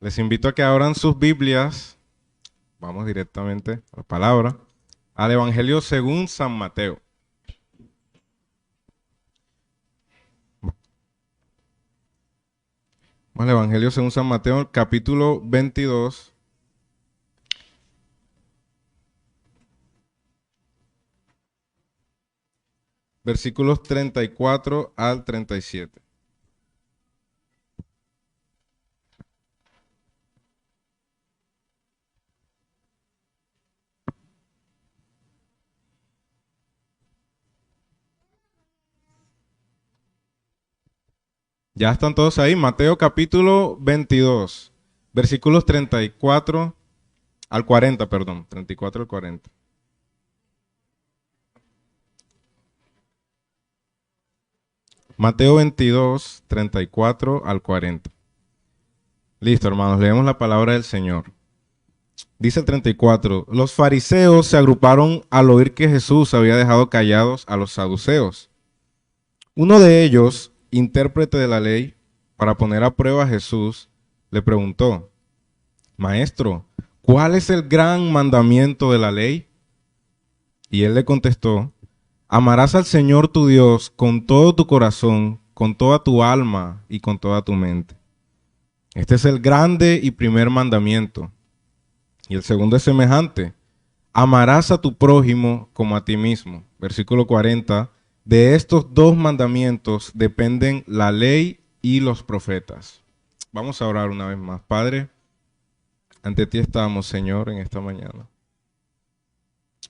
Les invito a que abran sus Biblias, vamos directamente a la palabra, al Evangelio según San Mateo. Vamos al Evangelio según San Mateo, capítulo 22, versículos 34 al 37. Ya están todos ahí, Mateo capítulo 22, versículos 34 al 40, perdón, 34 al 40. Mateo 22, 34 al 40. Listo, hermanos, leemos la palabra del Señor. Dice el 34, los fariseos se agruparon al oír que Jesús había dejado callados a los saduceos. Uno de ellos, intérprete de la ley, para poner a prueba a Jesús, le preguntó, Maestro, ¿cuál es el gran mandamiento de la ley? Y él le contestó, amarás al Señor tu Dios con todo tu corazón, con toda tu alma y con toda tu mente. Este es el grande y primer mandamiento. Y el segundo es semejante. Amarás a tu prójimo como a ti mismo. Versículo 40. De estos dos mandamientos dependen la ley y los profetas. Vamos a orar una vez más. Padre, ante ti estamos, Señor, en esta mañana.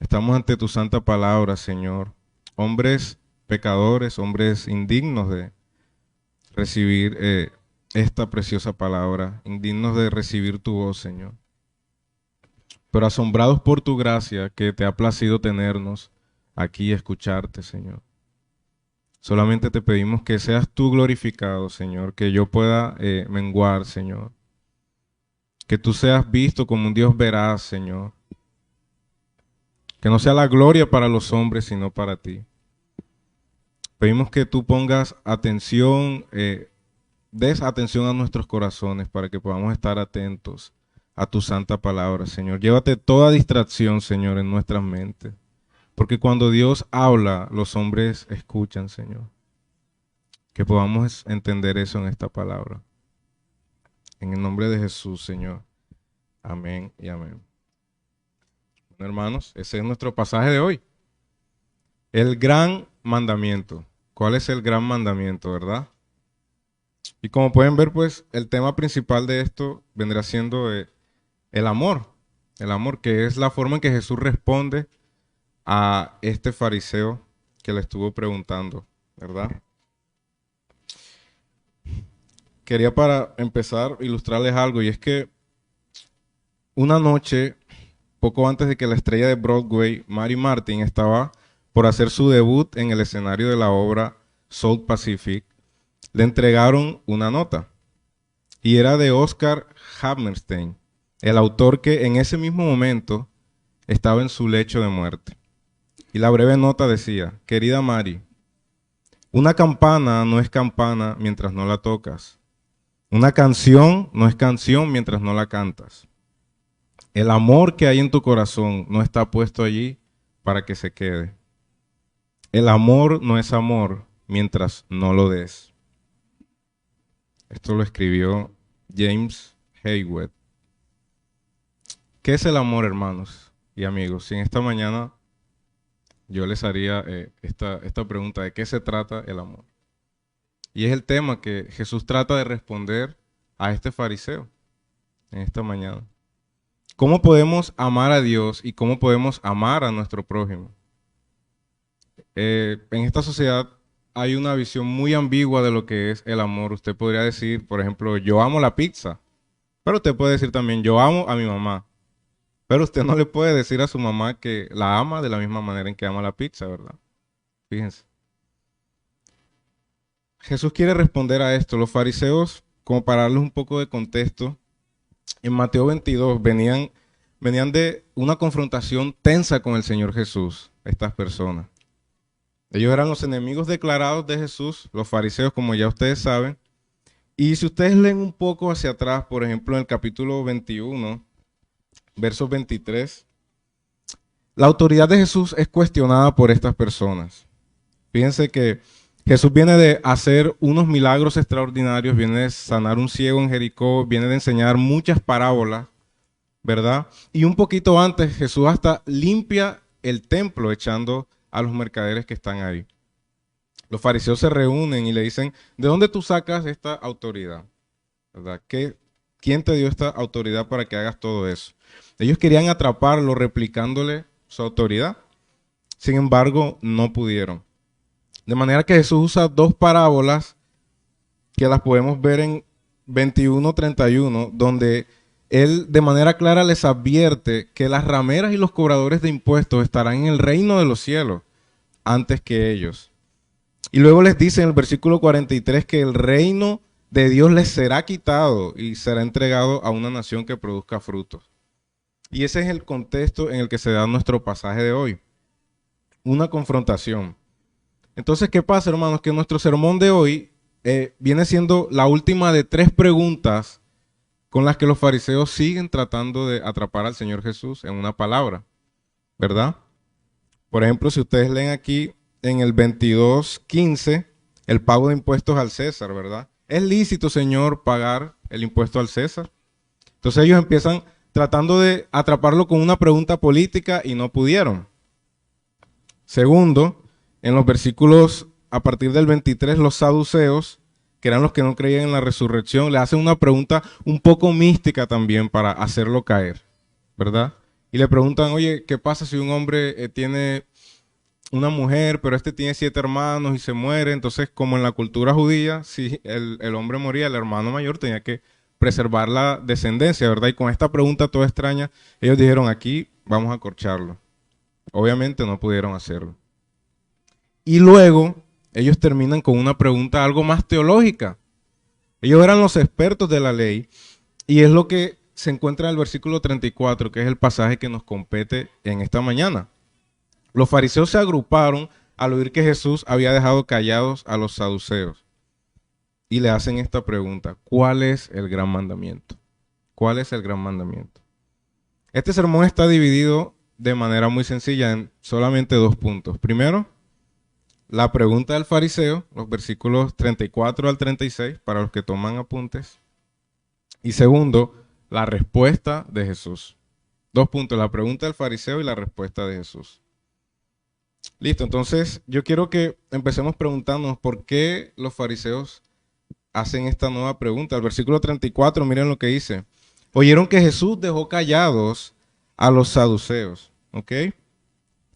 Estamos ante tu santa palabra, Señor. Hombres pecadores, hombres indignos de recibir esta preciosa palabra, indignos de recibir tu voz, Señor. Pero asombrados por tu gracia que te ha placido tenernos aquí y escucharte, Señor. Solamente te pedimos que seas tú glorificado, Señor, que yo pueda menguar, Señor. Que tú seas visto como un Dios veraz, Señor. Que no sea la gloria para los hombres, sino para ti. Pedimos que tú pongas atención, des atención a nuestros corazones para que podamos estar atentos a tu santa palabra, Señor. Llévate toda distracción, Señor, en nuestras mentes. Porque cuando Dios habla, los hombres escuchan, Señor. Que podamos entender eso en esta palabra. En el nombre de Jesús, Señor. Amén y amén. Bueno, hermanos, ese es nuestro pasaje de hoy. El gran mandamiento. ¿Cuál es el gran mandamiento, verdad? Y como pueden ver, pues, el tema principal de esto vendrá siendo el amor. El amor, que es la forma en que Jesús responde a este fariseo que le estuvo preguntando, ¿verdad? Quería para empezar ilustrarles algo, y es que una noche, poco antes de que la estrella de Broadway, Mary Martin, estaba por hacer su debut en el escenario de la obra South Pacific, le entregaron una nota, y era de Oscar Hammerstein, el autor que en ese mismo momento estaba en su lecho de muerte. Y la breve nota decía, querida Mary, una campana no es campana mientras no la tocas. Una canción no es canción mientras no la cantas. El amor que hay en tu corazón no está puesto allí para que se quede. El amor no es amor mientras no lo des. Esto lo escribió James Haywood. ¿Qué es el amor, hermanos y amigos? Si en esta mañana yo les haría esta pregunta, ¿de qué se trata el amor? Y es el tema que Jesús trata de responder a este fariseo en esta mañana. ¿Cómo podemos amar a Dios y cómo podemos amar a nuestro prójimo? En esta sociedad hay una visión muy ambigua de lo que es el amor. Usted podría decir, por ejemplo, yo amo la pizza, pero usted puede decir también, yo amo a mi mamá. Pero usted no le puede decir a su mamá que la ama de la misma manera en que ama la pizza, ¿verdad? Fíjense. Jesús quiere responder a esto. Los fariseos, como para darles un poco de contexto, en Mateo 22 venían de una confrontación tensa con el Señor Jesús, estas personas. Ellos eran los enemigos declarados de Jesús, los fariseos, como ya ustedes saben, Y si ustedes leen un poco hacia atrás, por ejemplo, en el capítulo 21, versos 23, la autoridad de Jesús es cuestionada por estas personas. Fíjense que Jesús viene de hacer unos milagros extraordinarios, viene de sanar un ciego en Jericó, viene de enseñar muchas parábolas, ¿verdad? Y un poquito antes Jesús hasta limpia el templo echando a los mercaderes que están ahí. Los fariseos se reúnen y le dicen, ¿de dónde tú sacas esta autoridad? ¿Verdad? ¿Quién te dio esta autoridad para que hagas todo eso? Ellos querían atraparlo replicándole su autoridad. Sin embargo, no pudieron. De manera que Jesús usa dos parábolas que las podemos ver en 21:31, donde él de manera clara les advierte que las rameras y los cobradores de impuestos estarán en el reino de los cielos antes que ellos. Y luego les dice en el versículo 43 que el reino de Dios les será quitado y será entregado a una nación que produzca frutos. Y ese es el contexto en el que se da nuestro pasaje de hoy. Una confrontación. Entonces, ¿qué pasa, hermanos? Que nuestro sermón de hoy viene siendo la última de tres preguntas con las que los fariseos siguen tratando de atrapar al Señor Jesús en una palabra, ¿verdad? Por ejemplo, si ustedes leen aquí en el 22:15, el pago de impuestos al César, ¿verdad? ¿Es lícito, Señor, pagar el impuesto al César? Entonces ellos empiezan tratando de atraparlo con una pregunta política y no pudieron. Segundo, en los versículos a partir del 23, los saduceos, que eran los que no creían en la resurrección, le hacen una pregunta un poco mística también para hacerlo caer, ¿verdad? Y le preguntan, oye, ¿qué pasa si un hombre tiene una mujer, pero este tiene 7 hermanos y se muere? Entonces, como en la cultura judía, si el hombre moría, el hermano mayor tenía que preservar la descendencia, ¿verdad? Y con esta pregunta toda extraña, ellos dijeron, aquí vamos a corcharlo. Obviamente no pudieron hacerlo. Y luego ellos terminan con una pregunta algo más teológica. Ellos eran los expertos de la ley y es lo que se encuentra en el versículo 34, que es el pasaje que nos compete en esta mañana. Los fariseos se agruparon al oír que Jesús había dejado callados a los saduceos y le hacen esta pregunta: ¿cuál es el gran mandamiento? ¿Cuál es el gran mandamiento? Este sermón está dividido de manera muy sencilla en solamente 2 puntos. Primero, la pregunta del fariseo, los versículos 34 al 36, para los que toman apuntes. Y segundo, la respuesta de Jesús. 2 puntos, la pregunta del fariseo y la respuesta de Jesús. Listo, entonces yo quiero que empecemos preguntándonos por qué los fariseos hacen esta nueva pregunta. El versículo 34, miren lo que dice. Oyeron que Jesús dejó callados a los saduceos, ¿ok?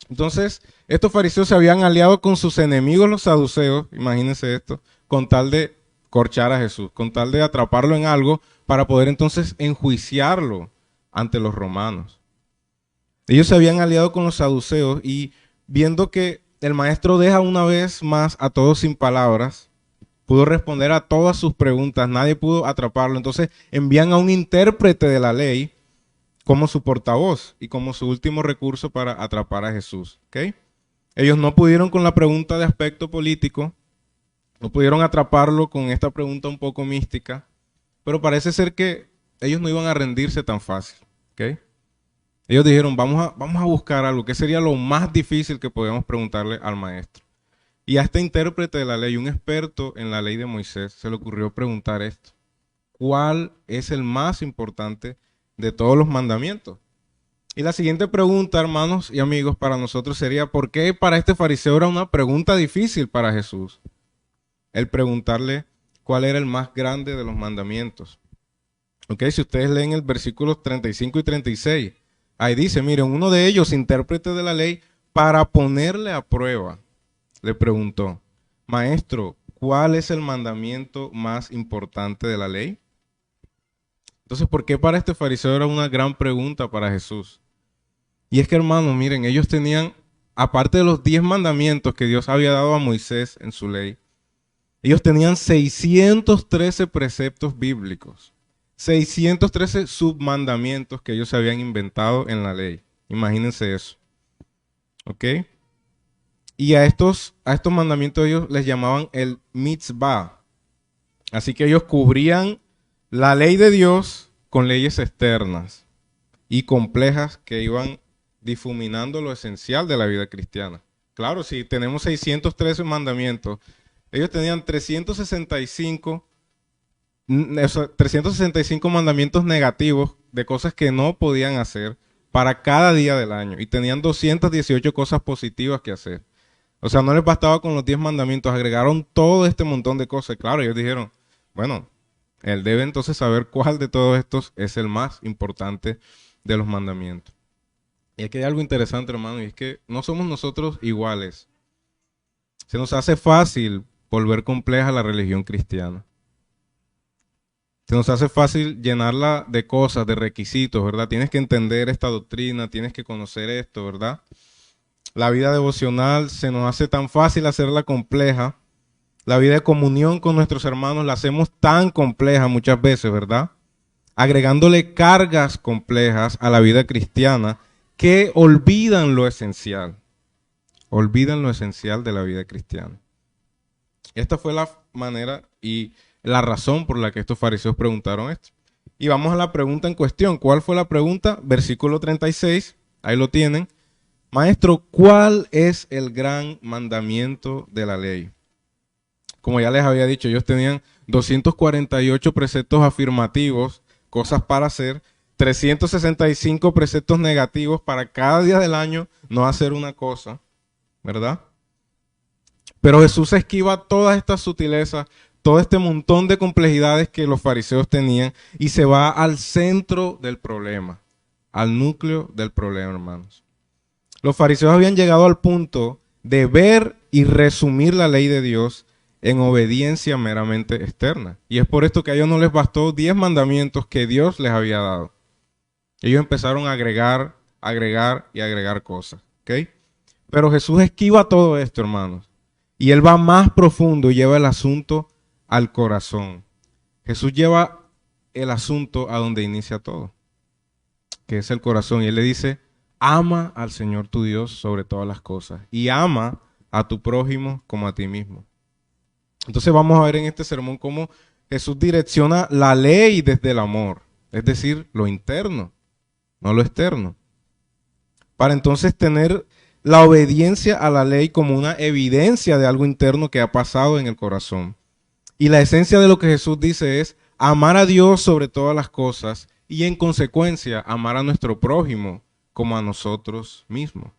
Entonces, estos fariseos se habían aliado con sus enemigos, los saduceos, imagínense esto, con tal de corchar a Jesús, con tal de atraparlo en algo para poder entonces enjuiciarlo ante los romanos. Ellos se habían aliado con los saduceos y viendo que el maestro deja una vez más a todos sin palabras, pudo responder a todas sus preguntas, nadie pudo atraparlo, entonces envían a un intérprete de la ley como su portavoz y como su último recurso para atrapar a Jesús. ¿Okay? Ellos no pudieron con la pregunta de aspecto político, no pudieron atraparlo con esta pregunta un poco mística, pero parece ser que ellos no iban a rendirse tan fácil. ¿Okay? Ellos dijeron, vamos a buscar algo, que sería lo más difícil que podíamos preguntarle al maestro. Y a este intérprete de la ley, un experto en la ley de Moisés, se le ocurrió preguntar esto: ¿cuál es el más importante de todos los mandamientos? Y la siguiente pregunta, hermanos y amigos, para nosotros sería: ¿por qué para este fariseo era una pregunta difícil para Jesús el preguntarle cuál era el más grande de los mandamientos? Ok, si ustedes leen el versículos 35 y 36, ahí dice, miren, uno de ellos, intérprete de la ley, para ponerle a prueba, le preguntó: Maestro, ¿cuál es el mandamiento más importante de la ley? Entonces, ¿por qué para este fariseo era una gran pregunta para Jesús? Y es que, hermanos, miren, ellos tenían, aparte de los 10 mandamientos que Dios había dado a Moisés en su ley, ellos tenían 613 preceptos bíblicos, 613 submandamientos que ellos se habían inventado en la ley. Imagínense eso. ¿Ok? Y a estos mandamientos ellos les llamaban el mitzvah. Así que ellos cubrían la ley de Dios con leyes externas y complejas que iban difuminando lo esencial de la vida cristiana. Claro, si tenemos 613 mandamientos, ellos tenían 365 mandamientos negativos de cosas que no podían hacer para cada día del año y tenían 218 cosas positivas que hacer. O sea, no les bastaba con los 10 mandamientos, agregaron todo este montón de cosas. Claro, ellos dijeron, bueno, él debe entonces saber cuál de todos estos es el más importante de los mandamientos. Y aquí hay algo interesante, hermano, y es que no somos nosotros iguales. Se nos hace fácil volver compleja la religión cristiana. Se nos hace fácil llenarla de cosas, de requisitos, ¿verdad? Tienes que entender esta doctrina, tienes que conocer esto, ¿verdad? La vida devocional se nos hace tan fácil hacerla compleja. La vida de comunión con nuestros hermanos la hacemos tan compleja muchas veces, ¿verdad? Agregándole cargas complejas a la vida cristiana que olvidan lo esencial. Olvidan lo esencial de la vida cristiana. Esta fue la manera y la razón por la que estos fariseos preguntaron esto. Y vamos a la pregunta en cuestión. ¿Cuál fue la pregunta? Versículo 36, ahí lo tienen. Maestro, ¿cuál es el gran mandamiento de la ley? Como ya les había dicho, ellos tenían 248 preceptos afirmativos, cosas para hacer, 365 preceptos negativos para cada día del año no hacer una cosa, ¿verdad? Pero Jesús esquiva todas estas sutilezas, todo este montón de complejidades que los fariseos tenían y se va al centro del problema, al núcleo del problema, hermanos. Los fariseos habían llegado al punto de ver y resumir la ley de Dios en obediencia meramente externa. Y es por esto que a ellos no les bastó 10 mandamientos que Dios les había dado. Ellos empezaron a agregar y agregar cosas. ¿Ok? Pero Jesús esquiva todo esto, hermanos. Y Él va más profundo y lleva el asunto al corazón. Jesús lleva el asunto a donde inicia todo, que es el corazón. Y Él le dice, ama al Señor tu Dios sobre todas las cosas y ama a tu prójimo como a ti mismo. Entonces vamos a ver en este sermón cómo Jesús direcciona la ley desde el amor, es decir, lo interno, no lo externo, para entonces tener la obediencia a la ley como una evidencia de algo interno que ha pasado en el corazón. Y la esencia de lo que Jesús dice es amar a Dios sobre todas las cosas y en consecuencia amar a nuestro prójimo como a nosotros mismos.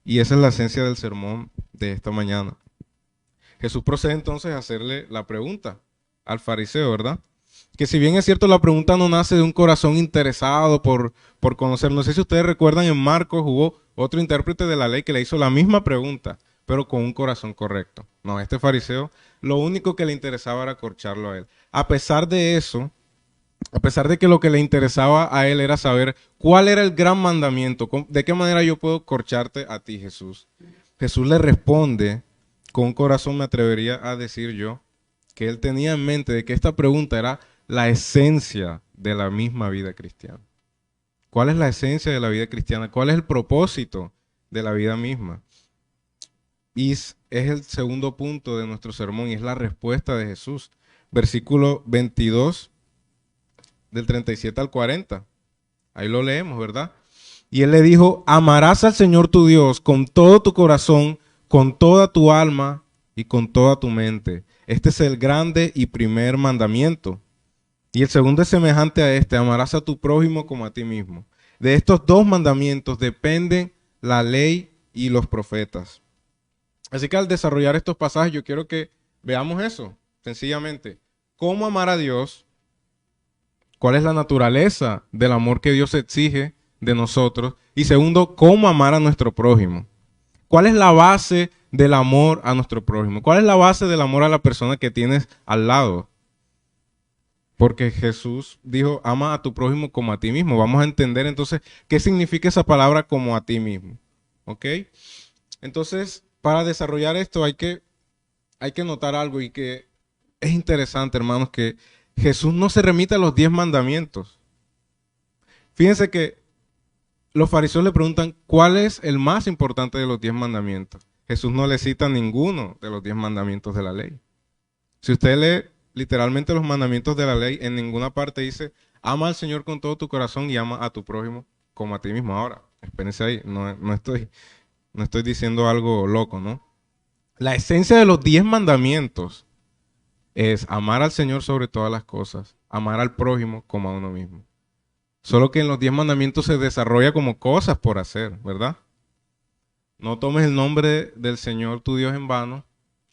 Y esa es la esencia del sermón de esta mañana. Jesús procede entonces a hacerle la pregunta al fariseo, ¿verdad? Que si bien es cierto, la pregunta no nace de un corazón interesado por conocer. No sé si ustedes recuerdan, en Marcos hubo otro intérprete de la ley que le hizo la misma pregunta, pero con un corazón correcto. No, este fariseo, lo único que le interesaba era corcharlo a él. A pesar de eso, a pesar de que lo que le interesaba a él era saber cuál era el gran mandamiento, de qué manera yo puedo corcharte a ti, Jesús. Jesús le responde con un corazón, me atrevería a decir yo, que él tenía en mente de que esta pregunta era la esencia de la misma vida cristiana. ¿Cuál es la esencia de la vida cristiana? ¿Cuál es el propósito de la vida misma? Y es el segundo punto de nuestro sermón y es la respuesta de Jesús. Versículo 22 del 37 al 40. Ahí lo leemos, ¿verdad? Y él le dijo, amarás al Señor tu Dios con todo tu corazón, con toda tu alma y con toda tu mente. Este es el grande y primer mandamiento. Y el segundo es semejante a este, amarás a tu prójimo como a ti mismo. De estos dos mandamientos dependen la ley y los profetas. Así que al desarrollar estos pasajes yo quiero que veamos eso, sencillamente. ¿Cómo amar a Dios? ¿Cuál es la naturaleza del amor que Dios exige de nosotros? Y segundo, ¿cómo amar a nuestro prójimo? ¿Cuál es la base del amor a nuestro prójimo? ¿Cuál es la base del amor a la persona que tienes al lado? Porque Jesús dijo, ama a tu prójimo como a ti mismo. Vamos a entender entonces qué significa esa palabra como a ti mismo. ¿Ok? Entonces, para desarrollar esto hay que notar algo y que es interesante, hermanos, que Jesús no se remite a los 10 mandamientos. Fíjense que los fariseos le preguntan, ¿cuál es el más importante de los 10 mandamientos? Jesús no le cita ninguno de los 10 mandamientos de la ley. Si usted lee literalmente los mandamientos de la ley, en ninguna parte dice, ama al Señor con todo tu corazón y ama a tu prójimo como a ti mismo. Ahora, espérense ahí, no estoy diciendo algo loco, ¿no? La esencia de los 10 mandamientos es amar al Señor sobre todas las cosas, amar al prójimo como a uno mismo. Solo que en los 10 mandamientos se desarrolla como cosas por hacer, ¿verdad? No tomes el nombre del Señor tu Dios en vano,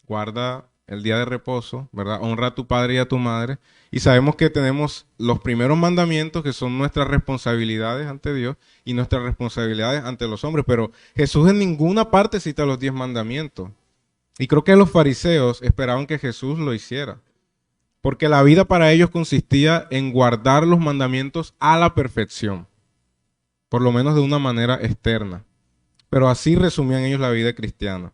guarda el día de reposo, ¿verdad? Honra a tu padre y a tu madre. Y sabemos que tenemos los primeros mandamientos que son nuestras responsabilidades ante Dios y nuestras responsabilidades ante los hombres. Pero Jesús en ninguna parte cita los 10 mandamientos. Y creo que los fariseos esperaban que Jesús lo hiciera. Porque la vida para ellos consistía en guardar los mandamientos a la perfección. Por lo menos de una manera externa. Pero así resumían ellos la vida cristiana.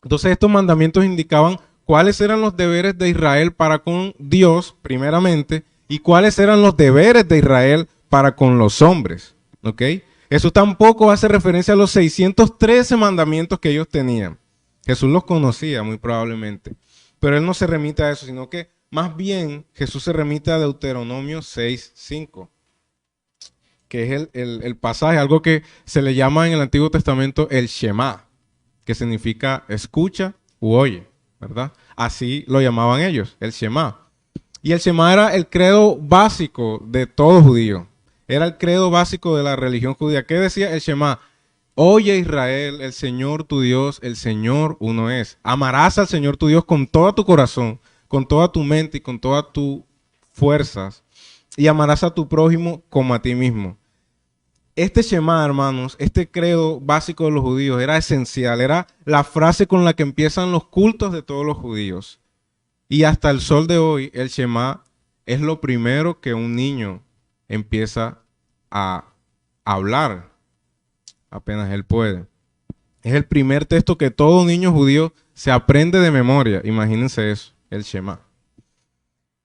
Entonces estos mandamientos indicaban cuáles eran los deberes de Israel para con Dios, primeramente, y cuáles eran los deberes de Israel para con los hombres. ¿Ok? Eso tampoco hace referencia a los 613 mandamientos que ellos tenían. Jesús los conocía muy probablemente, pero él no se remite a eso, sino que más bien Jesús se remite a Deuteronomio 6:5, que es el pasaje, algo que se le llama en el Antiguo Testamento el Shema, que significa escucha u oye, ¿verdad? Así lo llamaban ellos, el Shema. Y el Shema era el credo básico de todo judío. Era el credo básico de la religión judía. ¿Qué decía el Shema? Oye Israel, el Señor tu Dios, el Señor uno es. Amarás al Señor tu Dios con todo tu corazón, con toda tu mente y con todas tus fuerzas. Y amarás a tu prójimo como a ti mismo. Este Shema, hermanos, este credo básico de los judíos era esencial, era la frase con la que empiezan los cultos de todos los judíos. Y hasta el sol de hoy, el Shema es lo primero que un niño empieza a hablar, apenas él puede. Es el primer texto que todo niño judío se aprende de memoria, imagínense eso, el Shema.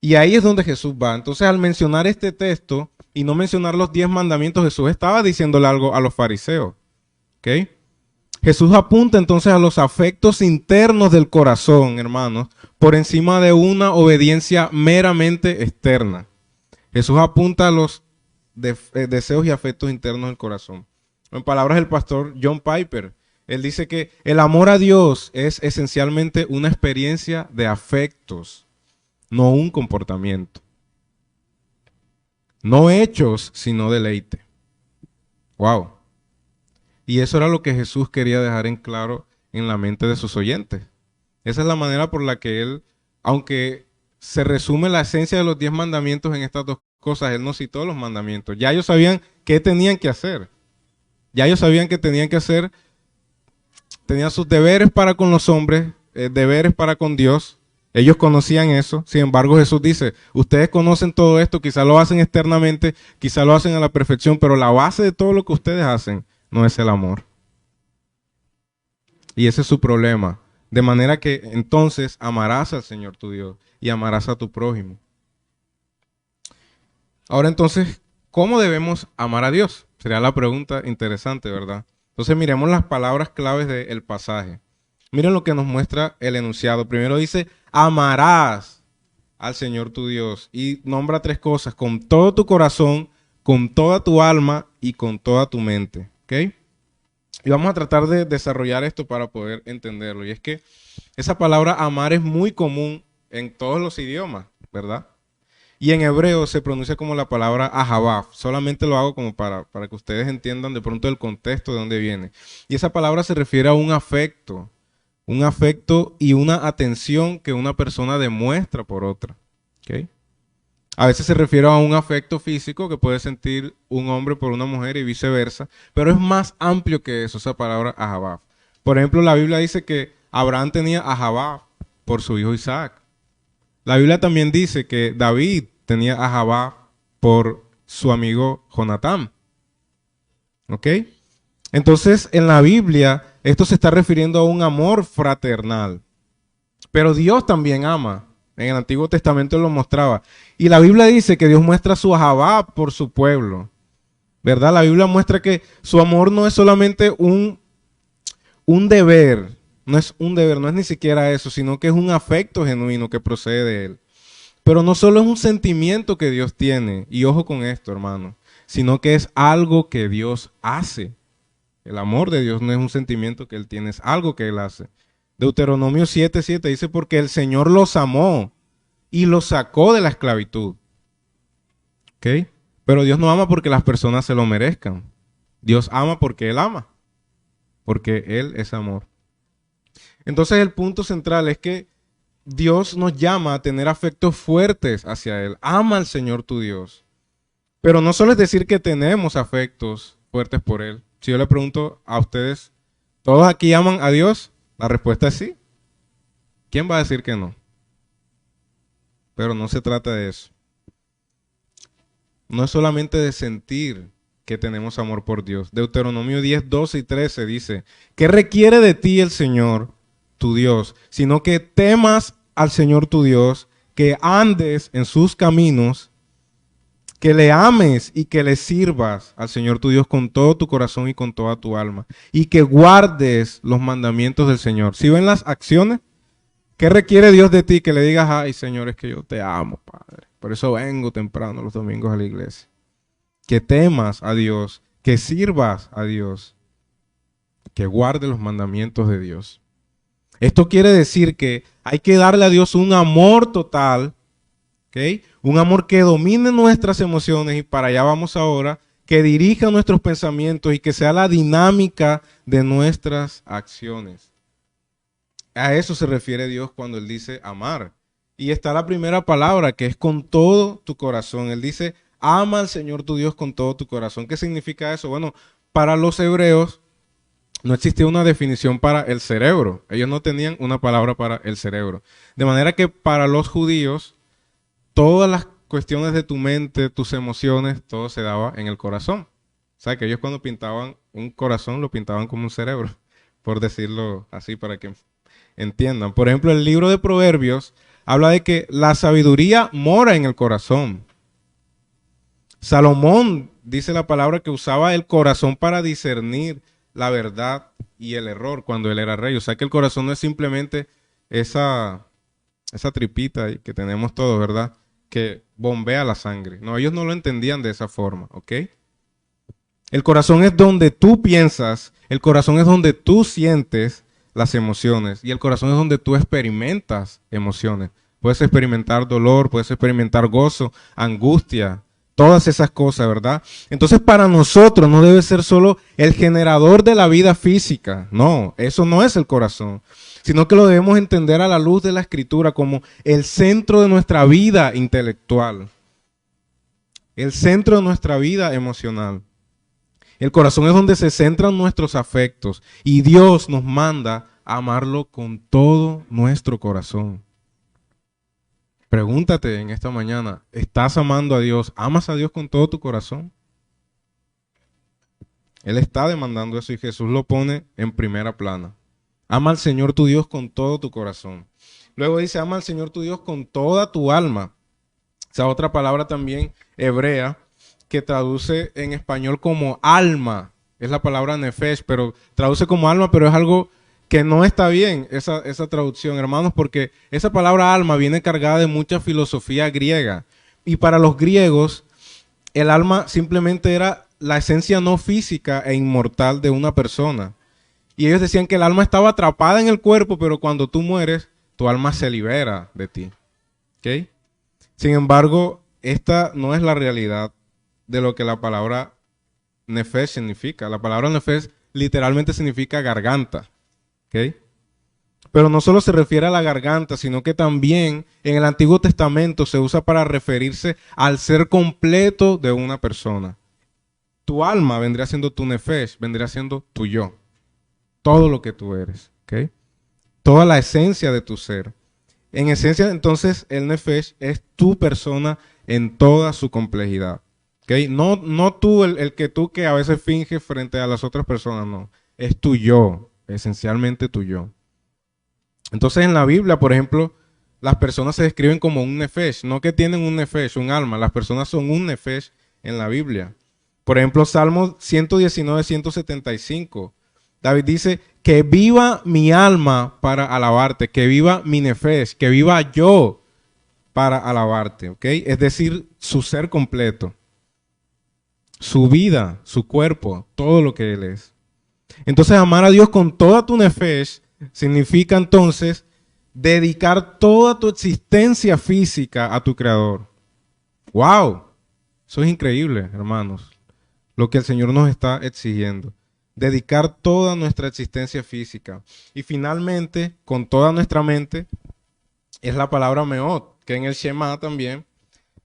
Y ahí es donde Jesús va. Entonces, al mencionar este texto y no mencionar los 10 mandamientos, Jesús estaba diciéndole algo a los fariseos. ¿Ok? Jesús apunta entonces a los afectos internos del corazón, hermanos, por encima de una obediencia meramente externa. Jesús apunta a los deseos y afectos internos del corazón. En palabras del pastor John Piper, él dice que el amor a Dios es esencialmente una experiencia de afectos, no un comportamiento. No hechos, sino deleite. Wow. Y eso era lo que Jesús quería dejar en claro en la mente de sus oyentes. Esa es la manera por la que él, aunque se resume la esencia de los 10 mandamientos en estas dos cosas, él no citó los mandamientos. Ya ellos sabían qué tenían que hacer. Ya ellos sabían que tenían que hacer, tenían sus deberes para con los hombres, deberes para con Dios. Ellos conocían eso. Sin embargo, Jesús dice, ustedes conocen todo esto, quizá lo hacen externamente, quizá lo hacen a la perfección, pero la base de todo lo que ustedes hacen no es el amor. Y ese es su problema. De manera que entonces amarás al Señor tu Dios y amarás a tu prójimo. Ahora entonces, ¿cómo debemos amar a Dios? Sería la pregunta interesante, ¿verdad? Entonces miremos las palabras claves del pasaje. Miren lo que nos muestra el enunciado. Primero dice, amarás al Señor tu Dios. Y nombra 3 cosas, con todo tu corazón, con toda tu alma y con toda tu mente. ¿Ok? Y vamos a tratar de desarrollar esto para poder entenderlo. Y es que esa palabra amar es muy común en todos los idiomas, ¿verdad? Y en hebreo se pronuncia como la palabra ahabá. Solamente lo hago como para que ustedes entiendan de pronto el contexto de dónde viene. Y esa palabra se refiere a un afecto y una atención que una persona demuestra por otra. ¿Okay? A veces se refiere a un afecto físico que puede sentir un hombre por una mujer y viceversa, pero es más amplio que eso, esa palabra ahabá. Por ejemplo, la Biblia dice que Abraham tenía ahabá por su hijo Isaac. La Biblia también dice que David tenía ahabá por su amigo Jonatán. ¿Ok? Entonces, en la Biblia, esto se está refiriendo a un amor fraternal. Pero Dios también ama. En el Antiguo Testamento lo mostraba. Y la Biblia dice que Dios muestra su ahabá por su pueblo. ¿Verdad? La Biblia muestra que su amor no es solamente un deber. No es un deber, no es ni siquiera eso, sino que es un afecto genuino que procede de él. Pero no solo es un sentimiento que Dios tiene, y ojo con esto, hermano, sino que es algo que Dios hace. El amor de Dios no es un sentimiento que Él tiene, es algo que Él hace. Deuteronomio 7:7 dice, porque el Señor los amó y los sacó de la esclavitud. ¿Ok? Pero Dios no ama porque las personas se lo merezcan. Dios ama porque Él ama, porque Él es amor. Entonces el punto central es que Dios nos llama a tener afectos fuertes hacia Él. Ama al Señor tu Dios. Pero no solo es decir que tenemos afectos fuertes por Él. Si yo le pregunto a ustedes, ¿todos aquí aman a Dios? La respuesta es sí. ¿Quién va a decir que no? Pero no se trata de eso. No es solamente de sentir que tenemos amor por Dios. Deuteronomio 10:12 y 13 dice, ¿qué requiere de ti el Señor, tu Dios? Sino que temas al Señor tu Dios, que andes en sus caminos, que le ames y que le sirvas al Señor tu Dios con todo tu corazón y con toda tu alma, y que guardes los mandamientos del Señor. ¿Sí ven las acciones? ¿Qué requiere Dios de ti? Que le digas, ay Señor, es que yo te amo, Padre. Por eso vengo temprano los domingos a la iglesia. Que temas a Dios, que sirvas a Dios, que guardes los mandamientos de Dios. Esto quiere decir que hay que darle a Dios un amor total, ¿ok? Un amor que domine nuestras emociones, y para allá vamos ahora, que dirija nuestros pensamientos y que sea la dinámica de nuestras acciones. A eso se refiere Dios cuando Él dice amar. Y está la primera palabra, que es con todo tu corazón. Él dice, ama al Señor tu Dios con todo tu corazón. ¿Qué significa eso? Bueno, para los hebreos no existía una definición para el cerebro. Ellos no tenían una palabra para el cerebro. De manera que para los judíos, todas las cuestiones de tu mente, tus emociones, todo se daba en el corazón. O sea, que ellos cuando pintaban un corazón, lo pintaban como un cerebro, por decirlo así para que entiendan. Por ejemplo, el libro de Proverbios habla de que la sabiduría mora en el corazón. Salomón dice la palabra que usaba el corazón para discernir la verdad y el error cuando él era rey. O sea que el corazón no es simplemente esa tripita que tenemos todos, ¿verdad? Que bombea la sangre. No, ellos no lo entendían de esa forma, ¿ok? El corazón es donde tú piensas, el corazón es donde tú sientes las emociones, y el corazón es donde tú experimentas emociones. Puedes experimentar dolor, puedes experimentar gozo, angustia, todas esas cosas, ¿verdad? Entonces para nosotros no debe ser solo el generador de la vida física. No, eso no es el corazón, sino que lo debemos entender a la luz de la Escritura como el centro de nuestra vida intelectual, el centro de nuestra vida emocional. El corazón es donde se centran nuestros afectos, y Dios nos manda a amarlo con todo nuestro corazón. Pregúntate en esta mañana, ¿estás amando a Dios? ¿Amas a Dios con todo tu corazón? Él está demandando eso y Jesús lo pone en primera plana. Ama al Señor tu Dios con todo tu corazón. Luego dice, ama al Señor tu Dios con toda tu alma. Esa otra palabra también hebrea que traduce en español como alma. Es la palabra nefesh, pero traduce como alma, pero es algo que no está bien esa traducción, hermanos, porque esa palabra alma viene cargada de mucha filosofía griega. Y para los griegos, el alma simplemente era la esencia no física e inmortal de una persona. Y ellos decían que el alma estaba atrapada en el cuerpo, pero cuando tú mueres, tu alma se libera de ti. ¿Okay? Sin embargo, esta no es la realidad de lo que la palabra nefesh significa. La palabra nefesh literalmente significa garganta. ¿Okay? Pero no solo se refiere a la garganta, sino que también en el Antiguo Testamento se usa para referirse al ser completo de una persona. Tu alma vendría siendo tu nefesh, vendría siendo tu yo. Todo lo que tú eres. ¿Okay? Toda la esencia de tu ser. En esencia, entonces, el nefesh es tu persona en toda su complejidad. ¿Okay? No tú, el que tú que a veces finges frente a las otras personas, no. Es tu yo, esencialmente tu yo. Entonces, en la Biblia, por ejemplo, las personas se describen como un nefesh, no que tienen un nefesh, un alma. Las personas son un nefesh en la Biblia. Por ejemplo, Salmo 119, 175. David dice, que viva mi alma para alabarte, que viva mi nefesh, que viva yo para alabarte, ¿ok? Es decir, su ser completo, su vida, su cuerpo, todo lo que Él es. Entonces, amar a Dios con toda tu nefesh significa entonces dedicar toda tu existencia física a tu Creador. ¡Wow! Eso es increíble, hermanos, lo que el Señor nos está exigiendo. Dedicar toda nuestra existencia física. Y finalmente, con toda nuestra mente, es la palabra meot, que en el Shema también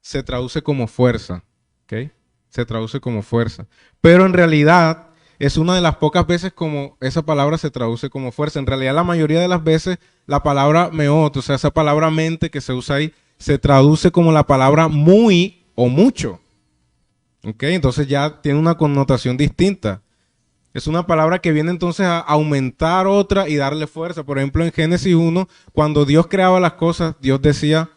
se traduce como fuerza. ¿Ok? Se traduce como fuerza. Pero en realidad es una de las pocas veces como esa palabra se traduce como fuerza. En realidad la mayoría de las veces la palabra meot, o sea, esa palabra mente que se usa ahí, se traduce como la palabra muy o mucho. ¿Ok? Entonces ya tiene una connotación distinta. Es una palabra que viene entonces a aumentar otra y darle fuerza. Por ejemplo, en Génesis 1, cuando Dios creaba las cosas, Dios decía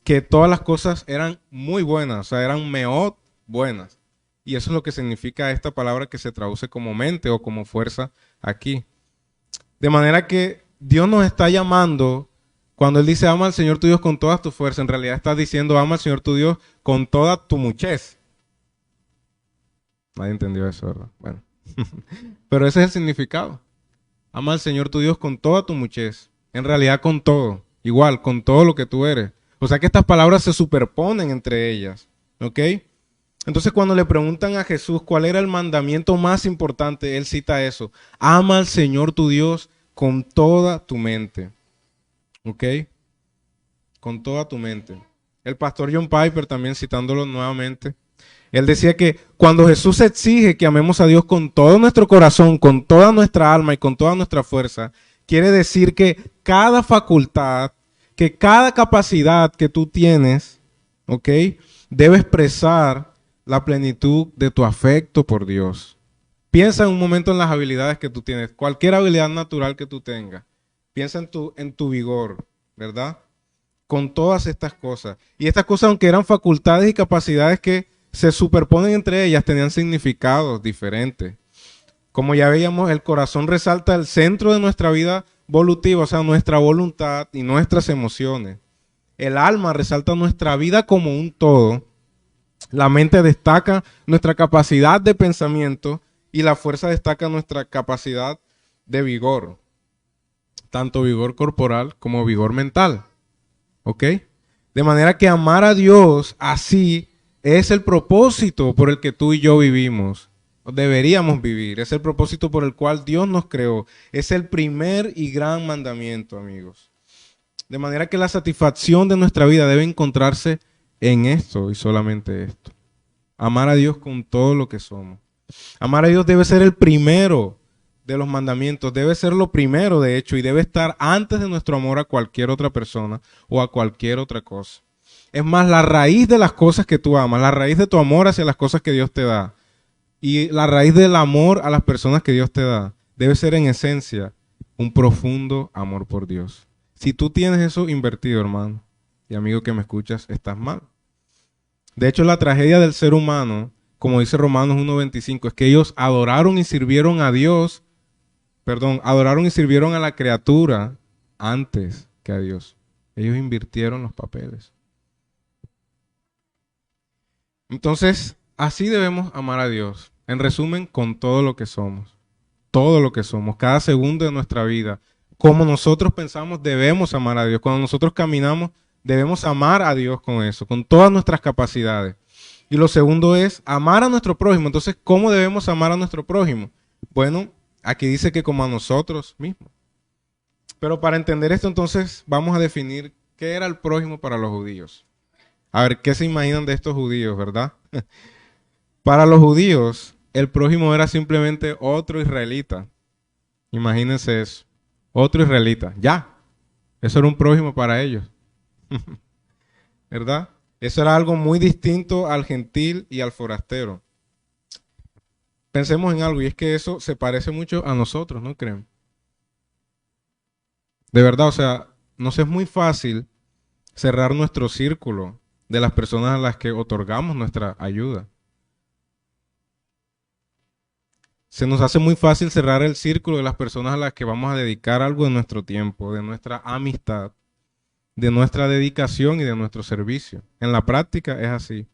que todas las cosas eran muy buenas, o sea, eran meot buenas. Y eso es lo que significa esta palabra que se traduce como mente o como fuerza aquí. De manera que Dios nos está llamando, cuando Él dice ama al Señor tu Dios con toda tu fuerza, en realidad está diciendo ama al Señor tu Dios con toda tu muchez. Nadie entendió eso, ¿verdad? Bueno. Pero ese es el significado. Ama al Señor tu Dios con toda tu muchez. En realidad con todo. Igual, con todo lo que tú eres. O sea que estas palabras se superponen entre ellas. ¿Ok? Entonces cuando le preguntan a Jesús cuál era el mandamiento más importante, Él cita eso. Ama al Señor tu Dios con toda tu mente. ¿Ok? Con toda tu mente. El pastor John Piper también citándolo nuevamente. Él decía que cuando Jesús exige que amemos a Dios con todo nuestro corazón, con toda nuestra alma y con toda nuestra fuerza, quiere decir que cada facultad, que cada capacidad que tú tienes, ¿ok? Debe expresar la plenitud de tu afecto por Dios. Piensa en un momento en las habilidades que tú tienes, cualquier habilidad natural que tú tengas. Piensa en tu vigor, ¿verdad? Con todas estas cosas. Y estas cosas, aunque eran facultades y capacidades que se superponen entre ellas, tenían significados diferentes. Como ya veíamos, el corazón resalta el centro de nuestra vida evolutiva, o sea, nuestra voluntad y nuestras emociones. El alma resalta nuestra vida como un todo. La mente destaca nuestra capacidad de pensamiento y la fuerza destaca nuestra capacidad de vigor, tanto vigor corporal como vigor mental. ¿Ok? De manera que amar a Dios así es el propósito por el que tú y yo vivimos. Deberíamos vivir. Es el propósito por el cual Dios nos creó. Es el primer y gran mandamiento, amigos. De manera que la satisfacción de nuestra vida debe encontrarse en esto y solamente esto. Amar a Dios con todo lo que somos. Amar a Dios debe ser el primero de los mandamientos, debe ser lo primero de hecho y debe estar antes de nuestro amor a cualquier otra persona o a cualquier otra cosa. Es más, la raíz de las cosas que tú amas, la raíz de tu amor hacia las cosas que Dios te da y la raíz del amor a las personas que Dios te da, debe ser en esencia un profundo amor por Dios. Si tú tienes eso invertido, hermano y amigo que me escuchas, estás mal. De hecho, la tragedia del ser humano, como dice Romanos 1:25, es que ellos adoraron y sirvieron a Dios, adoraron y sirvieron a la criatura antes que a Dios. Ellos invirtieron los papeles. Entonces, así debemos amar a Dios. En resumen, con todo lo que somos. Todo lo que somos, cada segundo de nuestra vida. Como nosotros pensamos, debemos amar a Dios. Cuando nosotros caminamos, debemos amar a Dios con eso, con todas nuestras capacidades. Y lo segundo es amar a nuestro prójimo. Entonces, ¿cómo debemos amar a nuestro prójimo? Bueno, aquí dice que como a nosotros mismos. Pero para entender esto, entonces, vamos a definir qué era el prójimo para los judíos. A ver, ¿qué se imaginan de estos judíos, verdad? Para los judíos, el prójimo era simplemente otro israelita. Imagínense eso. Otro israelita. Ya. Eso era un prójimo para ellos. ¿Verdad? Eso era algo muy distinto al gentil y al forastero. Pensemos en algo, y es que eso se parece mucho a nosotros, ¿no creen? De verdad, o sea, nos es muy fácil cerrar nuestro círculo de las personas a las que otorgamos nuestra ayuda. Se nos hace muy fácil cerrar el círculo de las personas a las que vamos a dedicar algo de nuestro tiempo, de nuestra amistad, de nuestra dedicación y de nuestro servicio. En la práctica es así.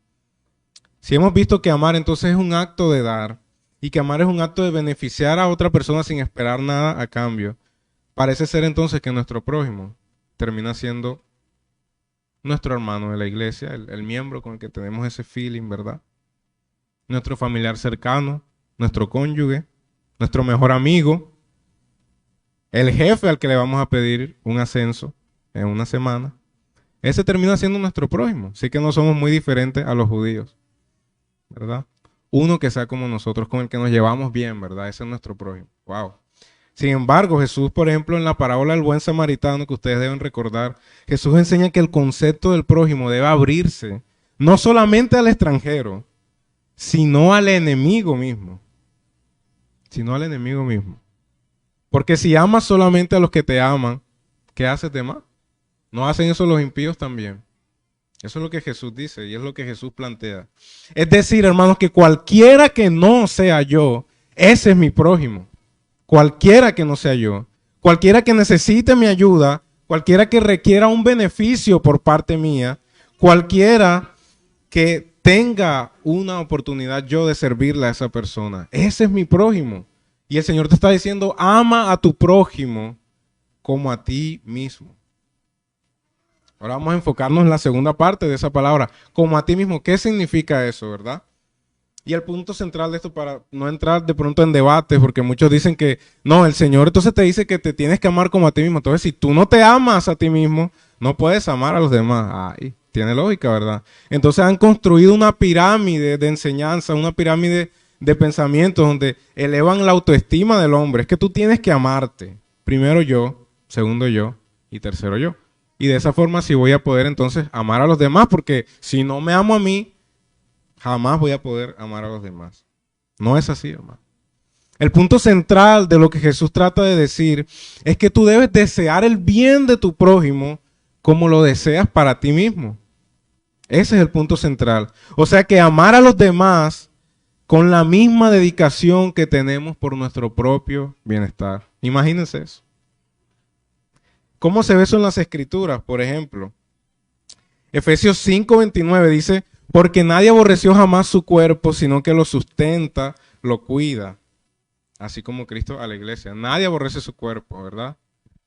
Si hemos visto que amar entonces es un acto de dar y que amar es un acto de beneficiar a otra persona sin esperar nada a cambio, parece ser entonces que nuestro prójimo termina siendo nuestro hermano de la iglesia, el miembro con el que tenemos ese feeling, ¿verdad? Nuestro familiar cercano, nuestro cónyuge, nuestro mejor amigo, el jefe al que le vamos a pedir un ascenso en una semana. Ese termina siendo nuestro prójimo. Así que no somos muy diferentes a los judíos, ¿verdad? Uno que sea como nosotros, con el que nos llevamos bien, ¿verdad? Ese es nuestro prójimo. Wow. Sin embargo, Jesús, por ejemplo, en la parábola del buen samaritano, que ustedes deben recordar, Jesús enseña que el concepto del prójimo debe abrirse no solamente al extranjero, sino al enemigo mismo. Sino al enemigo mismo. Porque si amas solamente a los que te aman, ¿qué haces de más? ¿No hacen eso los impíos también? Eso es lo que Jesús dice y es lo que Jesús plantea. Es decir, hermanos, que cualquiera que no sea yo, ese es mi prójimo. Cualquiera que no sea yo, cualquiera que necesite mi ayuda, cualquiera que requiera un beneficio por parte mía, cualquiera que tenga una oportunidad yo de servirle a esa persona, ese es mi prójimo. Y el Señor te está diciendo, ama a tu prójimo como a ti mismo. Ahora vamos a enfocarnos en la segunda parte de esa palabra, como a ti mismo. ¿Qué significa eso, verdad? Y el punto central de esto, para no entrar de pronto en debates, porque muchos dicen que no, el Señor entonces te dice que te tienes que amar como a ti mismo. Entonces, si tú no te amas a ti mismo, no puedes amar a los demás. Ay, tiene lógica, ¿verdad? Entonces han construido una pirámide de enseñanza, una pirámide de pensamientos donde elevan la autoestima del hombre. Es que tú tienes que amarte. Primero yo, segundo yo y tercero yo. Y de esa forma sí voy a poder entonces amar a los demás, porque si no me amo a mí, jamás voy a poder amar a los demás. No es así, hermano. El punto central de lo que Jesús trata de decir es que tú debes desear el bien de tu prójimo como lo deseas para ti mismo. Ese es el punto central. O sea que amar a los demás con la misma dedicación que tenemos por nuestro propio bienestar. Imagínense eso. ¿Cómo se ve eso en las Escrituras? Por ejemplo, Efesios 5:29 dice, porque nadie aborreció jamás su cuerpo, sino que lo sustenta, lo cuida. Así como Cristo a la iglesia. Nadie aborrece su cuerpo, ¿verdad?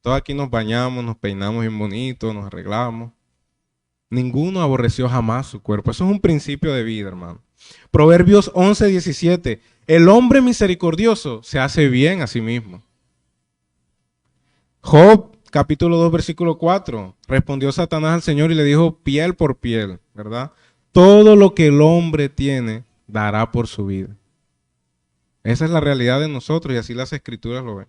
Todos aquí nos bañamos, nos peinamos bien bonito, nos arreglamos. Ninguno aborreció jamás su cuerpo. Eso es un principio de vida, hermano. Proverbios 11:17. El hombre misericordioso se hace bien a sí mismo. Job, capítulo 2, versículo 4. Respondió Satanás al Señor y le dijo piel por piel, ¿verdad? Todo lo que el hombre tiene dará por su vida. Esa es la realidad de nosotros y así las Escrituras lo ven.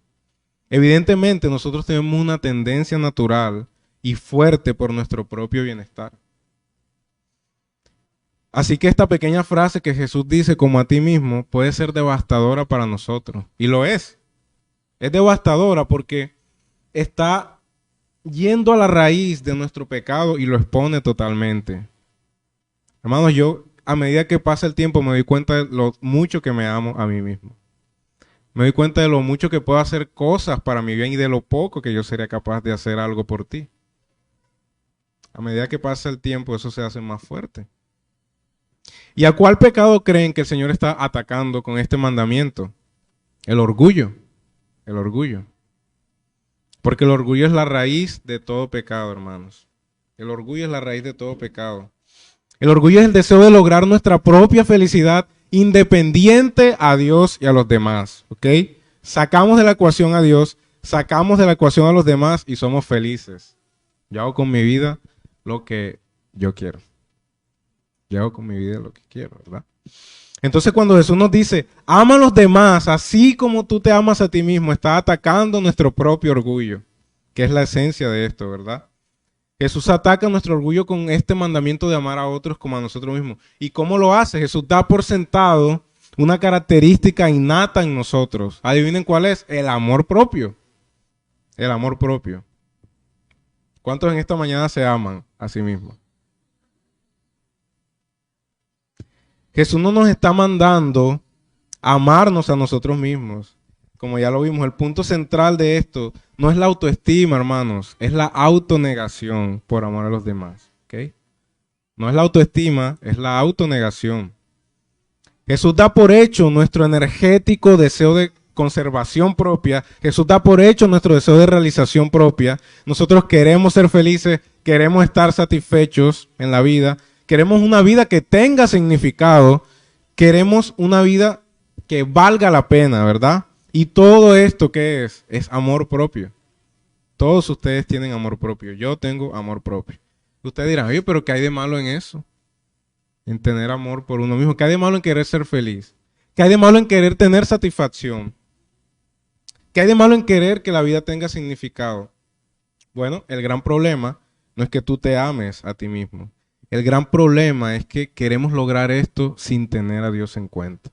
Evidentemente nosotros tenemos una tendencia natural y fuerte por nuestro propio bienestar. Así que esta pequeña frase que Jesús dice como a ti mismo puede ser devastadora para nosotros. Y lo es. Es devastadora porque está yendo a la raíz de nuestro pecado y lo expone totalmente. Hermanos, yo a medida que pasa el tiempo me doy cuenta de lo mucho que me amo a mí mismo. Me doy cuenta de lo mucho que puedo hacer cosas para mi bien y de lo poco que yo sería capaz de hacer algo por ti. A medida que pasa el tiempo eso se hace más fuerte. ¿Y a cuál pecado creen que el Señor está atacando con este mandamiento? El orgullo. El orgullo. Porque el orgullo es la raíz de todo pecado, hermanos. El orgullo es la raíz de todo pecado. El orgullo es el deseo de lograr nuestra propia felicidad independiente a Dios y a los demás, ¿ok? Sacamos de la ecuación a Dios, sacamos de la ecuación a los demás y somos felices. Yo hago con mi vida lo que yo quiero. Yo hago con mi vida lo que quiero, ¿verdad? Entonces cuando Jesús nos dice, ama a los demás así como tú te amas a ti mismo, está atacando nuestro propio orgullo, que es la esencia de esto, ¿verdad? Jesús ataca nuestro orgullo con este mandamiento de amar a otros como a nosotros mismos. ¿Y cómo lo hace? Jesús da por sentado una característica innata en nosotros. Adivinen cuál es, el amor propio. El amor propio. ¿Cuántos en esta mañana se aman a sí mismos? Jesús no nos está mandando a amarnos a nosotros mismos, como ya lo vimos, el punto central de esto no es la autoestima, hermanos, es la autonegación por amor a los demás. ¿Ok? No es la autoestima, es la autonegación. Jesús da por hecho nuestro energético deseo de conservación propia. Jesús da por hecho nuestro deseo de realización propia. Nosotros queremos ser felices, queremos estar satisfechos en la vida, queremos una vida que tenga significado, queremos una vida que valga la pena, ¿verdad? Y todo esto, ¿qué es? Es amor propio. Todos ustedes tienen amor propio. Yo tengo amor propio. Ustedes dirán, oye, pero ¿qué hay de malo en eso? En tener amor por uno mismo. ¿Qué hay de malo en querer ser feliz? ¿Qué hay de malo en querer tener satisfacción? ¿Qué hay de malo en querer que la vida tenga significado? Bueno, el gran problema no es que tú te ames a ti mismo. El gran problema es que queremos lograr esto sin tener a Dios en cuenta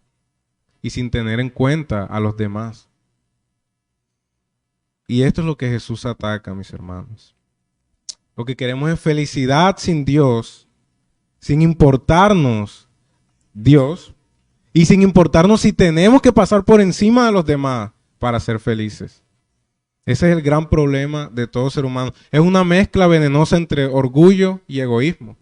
y sin tener en cuenta a los demás. Y esto es lo que Jesús ataca, mis hermanos. Lo que queremos es felicidad sin Dios, sin importarnos Dios y sin importarnos si tenemos que pasar por encima de los demás para ser felices. Ese es el gran problema de todo ser humano. Es una mezcla venenosa entre orgullo y egoísmo.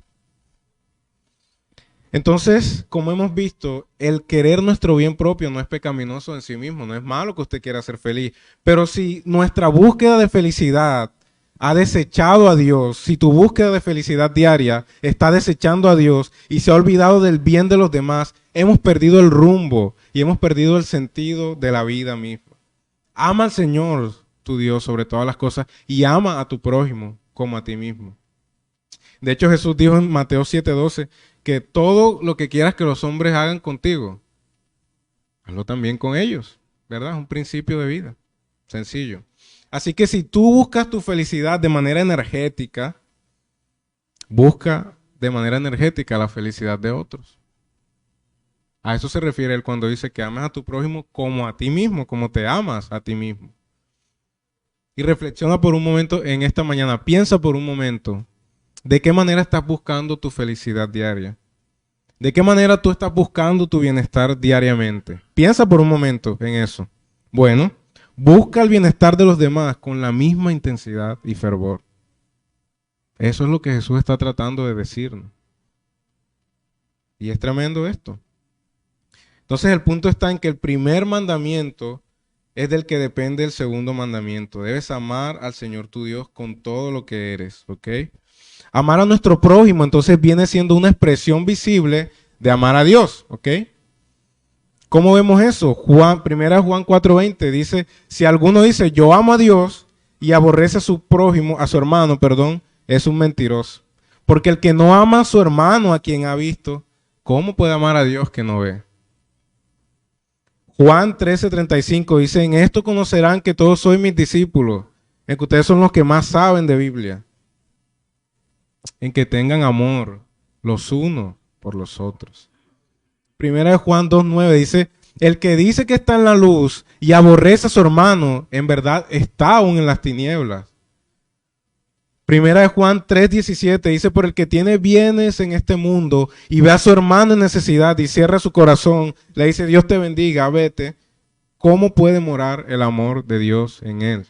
Entonces, como hemos visto, el querer nuestro bien propio no es pecaminoso en sí mismo, no es malo que usted quiera ser feliz. Pero si nuestra búsqueda de felicidad ha desechado a Dios, si tu búsqueda de felicidad diaria está desechando a Dios y se ha olvidado del bien de los demás, hemos perdido el rumbo y hemos perdido el sentido de la vida misma. Ama al Señor, tu Dios, sobre todas las cosas y ama a tu prójimo como a ti mismo. De hecho, Jesús dijo en Mateo 7:12 que todo lo que quieras que los hombres hagan contigo, hazlo también con ellos, ¿verdad? Es un principio de vida, sencillo. Así que si tú buscas tu felicidad de manera energética, busca de manera energética la felicidad de otros. A eso se refiere él cuando dice que ames a tu prójimo como a ti mismo, como te amas a ti mismo. Y reflexiona por un momento en esta mañana, piensa por un momento, ¿de qué manera estás buscando tu felicidad diaria? ¿De qué manera tú estás buscando tu bienestar diariamente? Piensa por un momento en eso. Bueno, busca el bienestar de los demás con la misma intensidad y fervor. Eso es lo que Jesús está tratando de decirnos. Y es tremendo esto. Entonces el punto está en que el primer mandamiento es del que depende el segundo mandamiento. Debes amar al Señor tu Dios con todo lo que eres, ¿ok? Amar a nuestro prójimo entonces viene siendo una expresión visible de amar a Dios, ¿ok? ¿Cómo vemos eso? Primera Juan 4:20 dice, si alguno dice yo amo a Dios y aborrece a su prójimo, a su hermano, perdón, es un mentiroso. Porque el que no ama a su hermano a quien ha visto, ¿cómo puede amar a Dios que no ve? Juan 13:35 dice, en esto conocerán que todos sois mis discípulos, en que ustedes son los que más saben de Biblia, en que tengan amor los unos por los otros. Primera de Juan 2:9 dice, el que dice que está en la luz y aborrece a su hermano, en verdad está aún en las tinieblas. Primera de Juan 3:17 dice, por el que tiene bienes en este mundo y ve a su hermano en necesidad y cierra su corazón, le dice, Dios te bendiga, vete. ¿Cómo puede morar el amor de Dios en él?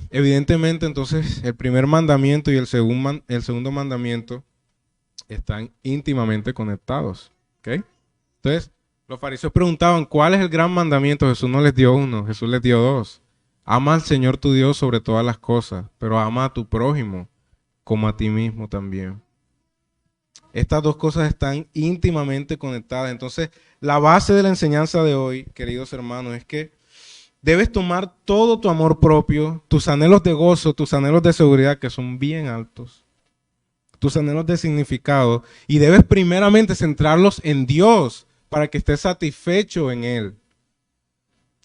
Evidentemente, entonces, el primer mandamiento y el segundo mandamiento están íntimamente conectados. ¿Ok? Entonces, los fariseos preguntaban, ¿cuál es el gran mandamiento? Jesús no les dio uno, Jesús les dio dos. Ama al Señor tu Dios sobre todas las cosas, pero ama a tu prójimo como a ti mismo también. Estas dos cosas están íntimamente conectadas. Entonces, la base de la enseñanza de hoy, queridos hermanos, es que debes tomar todo tu amor propio, tus anhelos de gozo, tus anhelos de seguridad, que son bien altos, tus anhelos de significado, y debes primeramente centrarlos en Dios para que estés satisfecho en Él.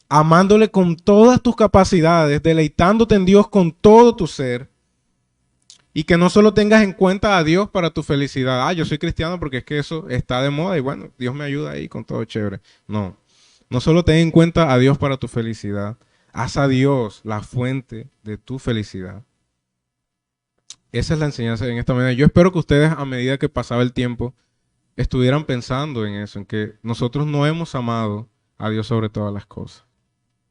Amándole con todas tus capacidades, deleitándote en Dios con todo tu ser, y que no solo tengas en cuenta a Dios para tu felicidad. Ah, yo soy cristiano porque es que eso está de moda y bueno, Dios me ayuda ahí con todo chévere. No, no solo ten en cuenta a Dios para tu felicidad, haz a Dios la fuente de tu felicidad. Esa es la enseñanza en esta manera. Yo espero que ustedes, a medida que pasaba el tiempo, estuvieran pensando en eso, en que nosotros no hemos amado a Dios sobre todas las cosas.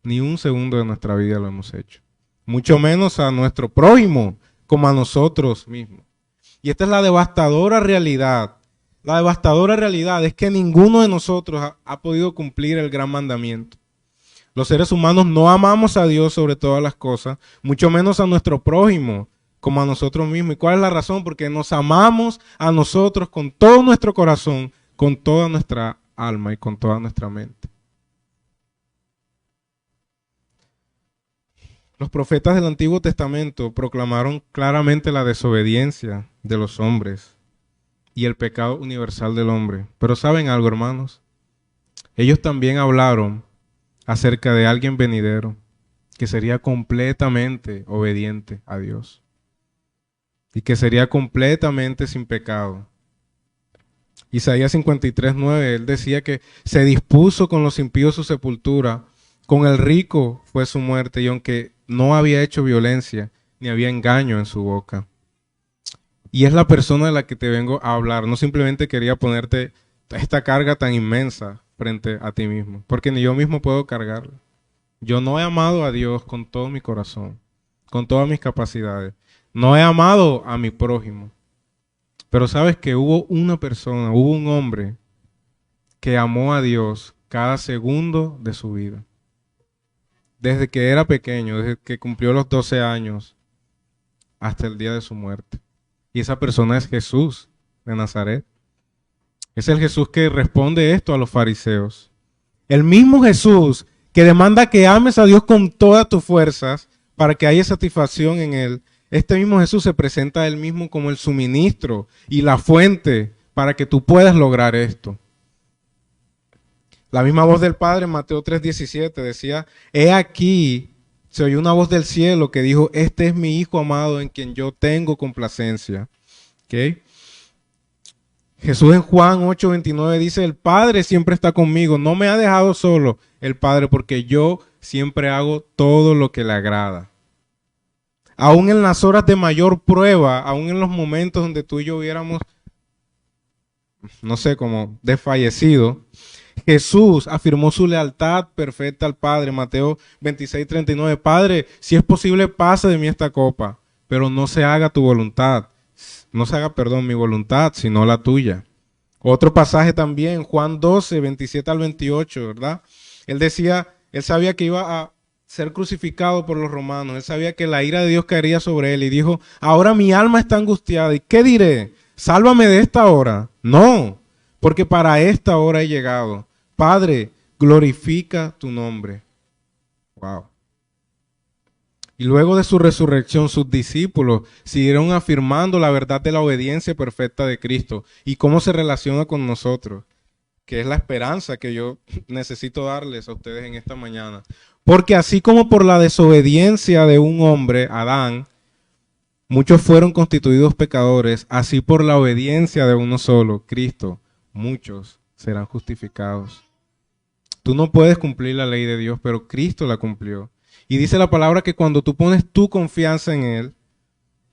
Ni un segundo de nuestra vida lo hemos hecho. Mucho menos a nuestro prójimo como a nosotros mismos. Y esta es la devastadora realidad. La devastadora realidad es que ninguno de nosotros ha podido cumplir el gran mandamiento. Los seres humanos no amamos a Dios sobre todas las cosas, mucho menos a nuestro prójimo como a nosotros mismos. ¿Y cuál es la razón? Porque nos amamos a nosotros con todo nuestro corazón, con toda nuestra alma y con toda nuestra mente. Los profetas del Antiguo Testamento proclamaron claramente la desobediencia de los hombres y el pecado universal del hombre. Pero ¿saben algo, hermanos? Ellos también hablaron acerca de alguien venidero que sería completamente obediente a Dios y que sería completamente sin pecado. Isaías 53:9, él decía que se dispuso con los impíos su sepultura, con el rico fue su muerte, y aunque no había hecho violencia, ni había engaño en su boca. Y es la persona de la que te vengo a hablar. No simplemente quería ponerte esta carga tan inmensa frente a ti mismo, porque ni yo mismo puedo cargarla. Yo no he amado a Dios con todo mi corazón, con todas mis capacidades. No he amado a mi prójimo. Pero sabes que hubo una persona, hubo un hombre que amó a Dios cada segundo de su vida. Desde que era pequeño, desde que cumplió los 12 años hasta el día de su muerte. Y esa persona es Jesús de Nazaret. Es el Jesús que responde esto a los fariseos. El mismo Jesús que demanda que ames a Dios con todas tus fuerzas para que haya satisfacción en Él. Este mismo Jesús se presenta a Él mismo como el suministro y la fuente para que tú puedas lograr esto. La misma voz del Padre en Mateo 3:17 decía, he aquí, se oyó una voz del cielo que dijo, este es mi Hijo amado en quien yo tengo complacencia. ¿Okay? Jesús en Juan 8:29 dice, el Padre siempre está conmigo, no me ha dejado solo el Padre porque yo siempre hago todo lo que le agrada. Aún en las horas de mayor prueba, aún en los momentos donde tú y yo hubiéramos, no sé, como desfallecido, Jesús afirmó su lealtad perfecta al Padre. Mateo 26:39, Padre, si es posible, pasa de mí esta copa, pero no se haga tu voluntad. No se haga, perdón, mi voluntad, sino la tuya. Otro pasaje también, Juan 12:27-28, ¿verdad? Él decía, él sabía que iba a ser crucificado por los romanos. Él sabía que la ira de Dios caería sobre él y dijo, ahora mi alma está angustiada. ¿Y qué diré? ¿Sálvame de esta hora? No, porque para esta hora he llegado. Padre, glorifica tu nombre. Wow. Y luego de su resurrección, sus discípulos siguieron afirmando la verdad de la obediencia perfecta de Cristo y cómo se relaciona con nosotros, que es la esperanza que yo necesito darles a ustedes en esta mañana. Porque así como por la desobediencia de un hombre, Adán, muchos fueron constituidos pecadores, así por la obediencia de uno solo, Cristo, muchos serán justificados. Tú no puedes cumplir la ley de Dios, pero Cristo la cumplió. Y dice la palabra que cuando tú pones tu confianza en Él,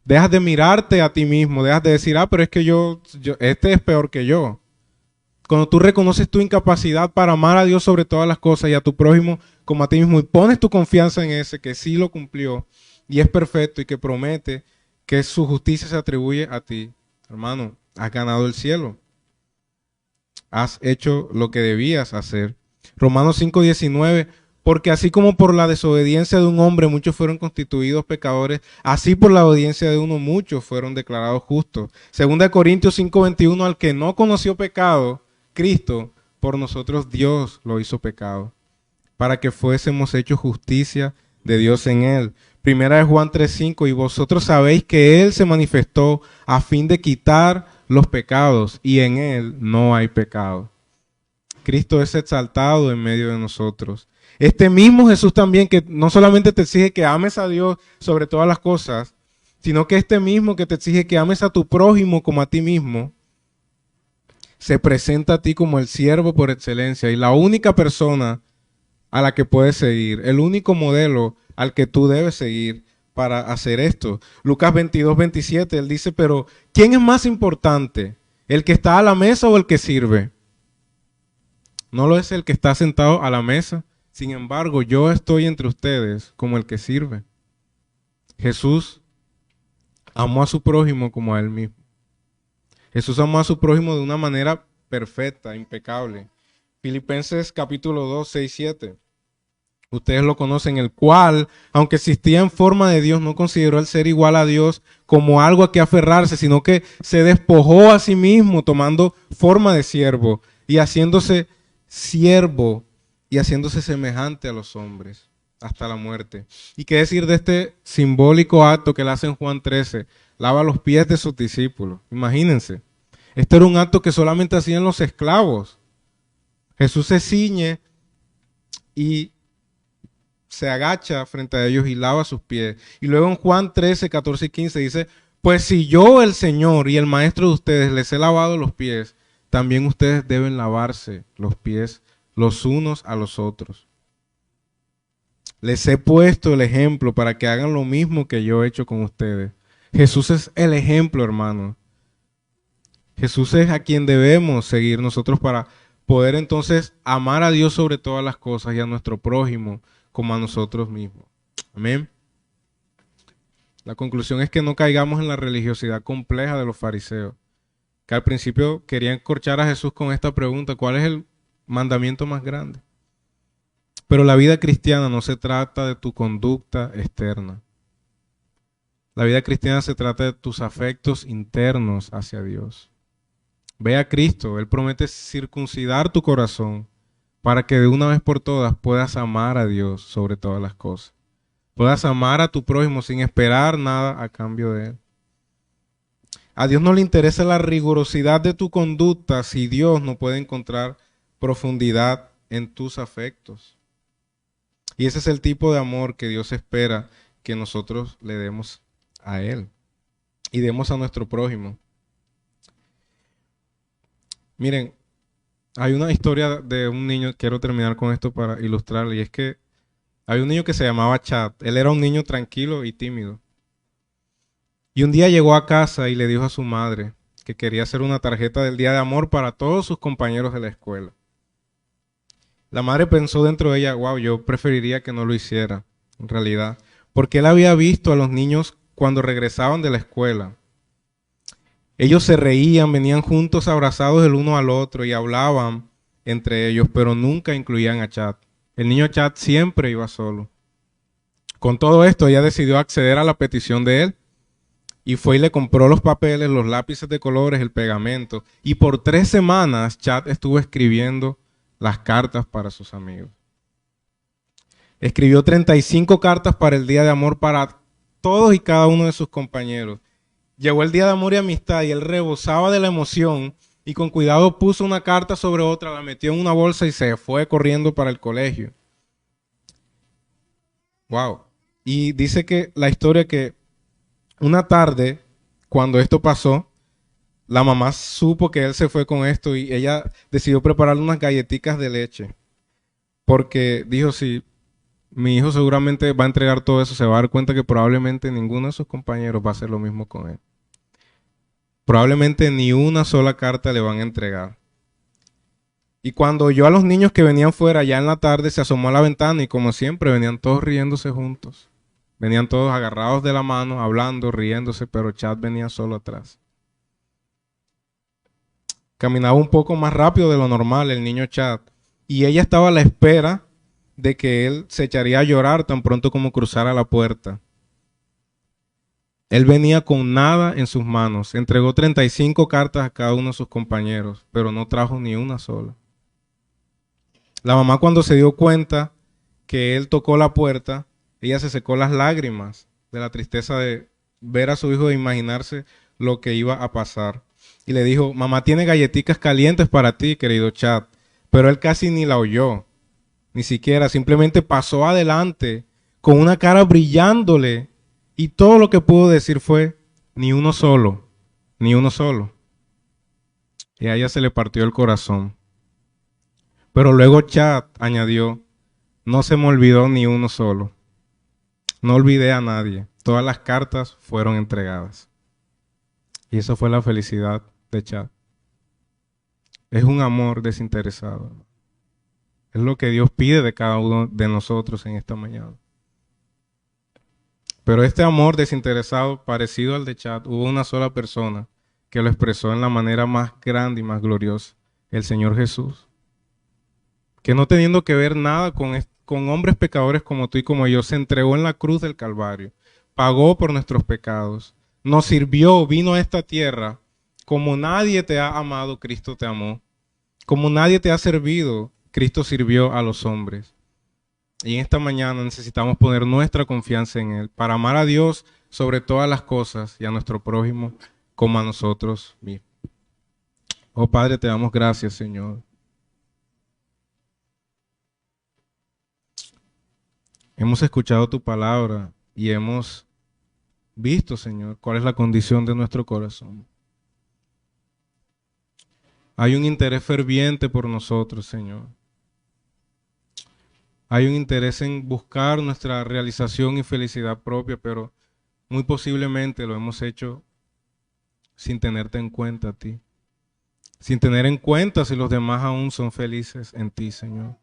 dejas de mirarte a ti mismo, dejas de decir, pero es que este es peor que yo. Cuando tú reconoces tu incapacidad para amar a Dios sobre todas las cosas y a tu prójimo como a ti mismo y pones tu confianza en ese que sí lo cumplió y es perfecto y que promete que su justicia se atribuye a ti, hermano, has ganado el cielo. Has hecho lo que debías hacer. Romanos 5:19, porque así como por la desobediencia de un hombre muchos fueron constituidos pecadores, así por la obediencia de uno muchos fueron declarados justos. Segunda de Corintios 5:21, al que no conoció pecado, Cristo, por nosotros Dios lo hizo pecado, para que fuésemos hechos justicia de Dios en él. Primera de Juan 3:5, y vosotros sabéis que él se manifestó a fin de quitar los pecados, y en él no hay pecado. Cristo es exaltado en medio de nosotros. Este mismo Jesús también, que no solamente te exige que ames a Dios sobre todas las cosas, sino que este mismo que te exige que ames a tu prójimo como a ti mismo, se presenta a ti como el siervo por excelencia y la única persona a la que puedes seguir, el único modelo al que tú debes seguir para hacer esto. Lucas 22:27, él dice, pero ¿quién es más importante? ¿El que está a la mesa o el que sirve? No lo es el que está sentado a la mesa. Sin embargo, yo estoy entre ustedes como el que sirve. Jesús amó a su prójimo como a él mismo. Jesús amó a su prójimo de una manera perfecta, impecable. Filipenses capítulo 2, 6, 7. Ustedes lo conocen, el cual, aunque existía en forma de Dios, no consideró el ser igual a Dios como algo a que aferrarse, sino que se despojó a sí mismo, tomando forma de siervo y haciéndose siervo y haciéndose semejante a los hombres hasta la muerte. ¿Y qué decir de este simbólico acto que él hace en Juan 13? Lava los pies de sus discípulos. Imagínense. Este era un acto que solamente hacían los esclavos. Jesús se ciñe y se agacha frente a ellos y lava sus pies. Y luego en Juan 13, 14 y 15 dice, pues si yo, el Señor y el Maestro de ustedes, les he lavado los pies, también ustedes deben lavarse los pies los unos a los otros. Les he puesto el ejemplo para que hagan lo mismo que yo he hecho con ustedes. Jesús es el ejemplo, hermano. Jesús es a quien debemos seguir nosotros para poder entonces amar a Dios sobre todas las cosas y a nuestro prójimo como a nosotros mismos. Amén. La conclusión es que no caigamos en la religiosidad compleja de los fariseos, que al principio querían corchar a Jesús con esta pregunta: ¿cuál es el mandamiento más grande? Pero la vida cristiana no se trata de tu conducta externa. La vida cristiana se trata de tus afectos internos hacia Dios. Ve a Cristo, Él promete circuncidar tu corazón para que de una vez por todas puedas amar a Dios sobre todas las cosas. Puedas amar a tu prójimo sin esperar nada a cambio de él. A Dios no le interesa la rigurosidad de tu conducta si Dios no puede encontrar profundidad en tus afectos. Y ese es el tipo de amor que Dios espera que nosotros le demos a Él y demos a nuestro prójimo. Miren, hay una historia de un niño, quiero terminar con esto para ilustrarlo, y es que hay un niño que se llamaba Chad. Él era un niño tranquilo y tímido. Y un día llegó a casa y le dijo a su madre que quería hacer una tarjeta del Día de Amor para todos sus compañeros de la escuela. La madre pensó dentro de ella, wow, yo preferiría que no lo hiciera, en realidad, porque él había visto a los niños cuando regresaban de la escuela. Ellos se reían, venían juntos abrazados el uno al otro y hablaban entre ellos, pero nunca incluían a Chad. El niño Chad siempre iba solo. Con todo esto, ella decidió acceder a la petición de él y fue y le compró los papeles, los lápices de colores, el pegamento. Y por 3 semanas Chad estuvo escribiendo las cartas para sus amigos. Escribió 35 cartas para el Día de Amor para todos y cada uno de sus compañeros. Llegó el Día de Amor y Amistad y él rebosaba de la emoción y con cuidado puso una carta sobre otra, la metió en una bolsa y se fue corriendo para el colegio. Wow. Y dice que la historia que una tarde, cuando esto pasó, la mamá supo que él se fue con esto y ella decidió prepararle unas galletitas de leche. Porque dijo, si mi hijo seguramente va a entregar todo eso, se va a dar cuenta que probablemente ninguno de sus compañeros va a hacer lo mismo con él. Probablemente ni una sola carta le van a entregar. Y cuando oyó a los niños que venían fuera, ya en la tarde, se asomó a la ventana y como siempre venían todos riéndose juntos. Venían todos agarrados de la mano, hablando, riéndose, pero Chad venía solo atrás. Caminaba un poco más rápido de lo normal el niño Chad y ella estaba a la espera de que él se echaría a llorar tan pronto como cruzara la puerta. Él venía con nada en sus manos, entregó 35 cartas a cada uno de sus compañeros, pero no trajo ni una sola. La mamá, cuando se dio cuenta que él tocó la puerta, ella se secó las lágrimas de la tristeza de ver a su hijo, de imaginarse lo que iba a pasar. Y le dijo, mamá tiene galletitas calientes para ti, querido Chad. Pero él casi ni la oyó, ni siquiera, simplemente pasó adelante con una cara brillándole. Y todo lo que pudo decir fue, ni uno solo, ni uno solo. Y a ella se le partió el corazón. Pero luego Chad añadió, no se me olvidó ni uno solo. No olvidé a nadie. Todas las cartas fueron entregadas. Y eso fue la felicidad de Chad. Es un amor desinteresado. Es lo que Dios pide de cada uno de nosotros en esta mañana. Pero este amor desinteresado, parecido al de Chad, hubo una sola persona que lo expresó en la manera más grande y más gloriosa, el Señor Jesús. Que no teniendo que ver nada con hombres pecadores como tú y como yo, se entregó en la cruz del Calvario, pagó por nuestros pecados, nos sirvió, vino a esta tierra. Como nadie te ha amado, Cristo te amó. Como nadie te ha servido, Cristo sirvió a los hombres. Y en esta mañana necesitamos poner nuestra confianza en Él para amar a Dios sobre todas las cosas y a nuestro prójimo como a nosotros mismos. Oh Padre, te damos gracias, Señor. Hemos escuchado tu palabra y hemos visto, Señor, cuál es la condición de nuestro corazón. Hay un interés ferviente por nosotros, Señor. Hay un interés en buscar nuestra realización y felicidad propia, pero muy posiblemente lo hemos hecho sin tenerte en cuenta a ti. Sin tener en cuenta si los demás aún son felices en ti, Señor.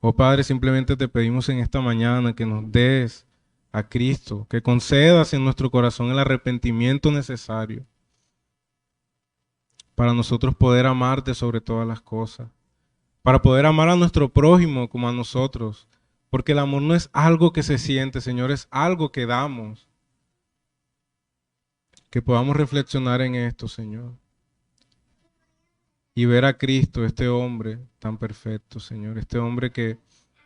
Oh Padre, simplemente te pedimos en esta mañana que nos des a Cristo, que concedas en nuestro corazón el arrepentimiento necesario para nosotros poder amarte sobre todas las cosas, para poder amar a nuestro prójimo como a nosotros, porque el amor no es algo que se siente, Señor, es algo que damos. Que podamos reflexionar en esto, Señor, y ver a Cristo, este hombre tan perfecto, Señor, este hombre que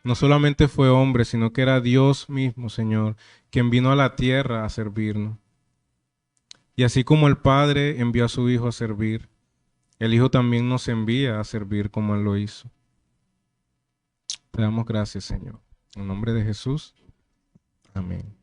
no solamente fue hombre, sino que era Dios mismo, Señor, quien vino a la tierra a servirnos. Y así como el Padre envió a su Hijo a servir, el Hijo también nos envía a servir como Él lo hizo. Te damos gracias, Señor. En nombre de Jesús. Amén.